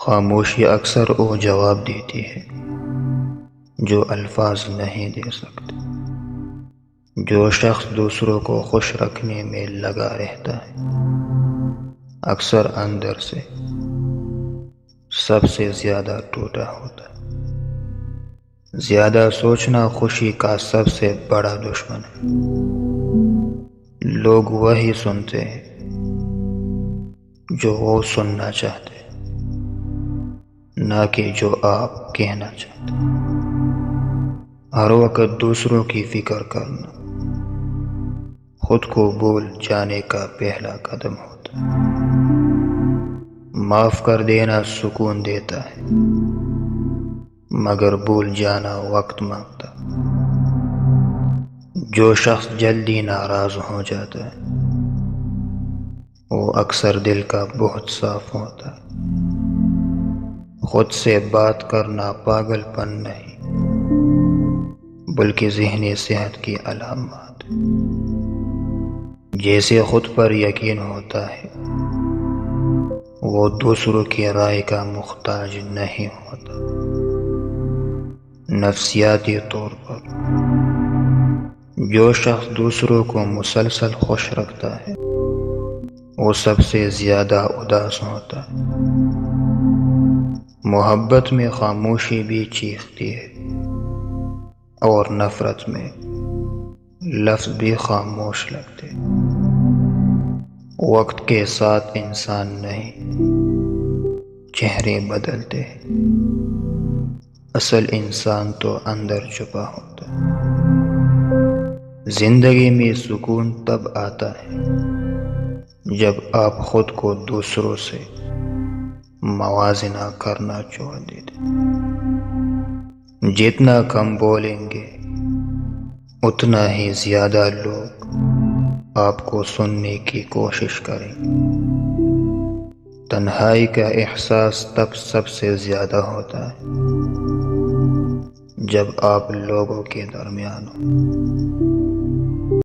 خاموشی اکثر وہ جواب دیتی ہے جو الفاظ نہیں دے سکتے۔ جو شخص دوسروں کو خوش رکھنے میں لگا رہتا ہے اکثر اندر سے سب سے زیادہ ٹوٹا ہوتا ہے۔ زیادہ سوچنا خوشی کا سب سے بڑا دشمن ہے۔ لوگ وہی سنتے ہیں جو وہ سننا چاہتے ہیں، نہ کہ جو آپ کہنا چاہتے ہیں۔ ہر وقت دوسروں کی فکر کرنا خود کو بھول جانے کا پہلا قدم ہوتا ہے۔ معاف کر دینا سکون دیتا ہے، مگر بھول جانا وقت مانگتا۔ جو شخص جلدی ناراض ہو جاتا ہے وہ اکثر دل کا بہت صاف ہوتا ہے۔ خود سے بات کرنا پاگل پن نہیں بلکہ ذہنی صحت کی علامات ہے۔ جیسے خود پر یقین ہوتا ہے وہ دوسروں کی رائے کا محتاج نہیں ہوتا۔ نفسیاتی طور پر جو شخص دوسروں کو مسلسل خوش رکھتا ہے وہ سب سے زیادہ اداس ہوتا ہے۔ محبت میں خاموشی بھی چیختی ہے اور نفرت میں لفظ بھی خاموش لگتے۔ وقت کے ساتھ انسان نہیں چہرے بدلتے ہیں، اصل انسان تو اندر چھپا ہوتا ہے۔ زندگی میں سکون تب آتا ہے جب آپ خود کو دوسروں سے موازنہ کرنا چھوڑ دیتے۔ جتنا کم بولیں گے اتنا ہی زیادہ لوگ آپ کو سننے کی کوشش کریں گے۔ تنہائی کا احساس تب سب سے زیادہ ہوتا ہے جب آپ لوگوں کے درمیان ہوں۔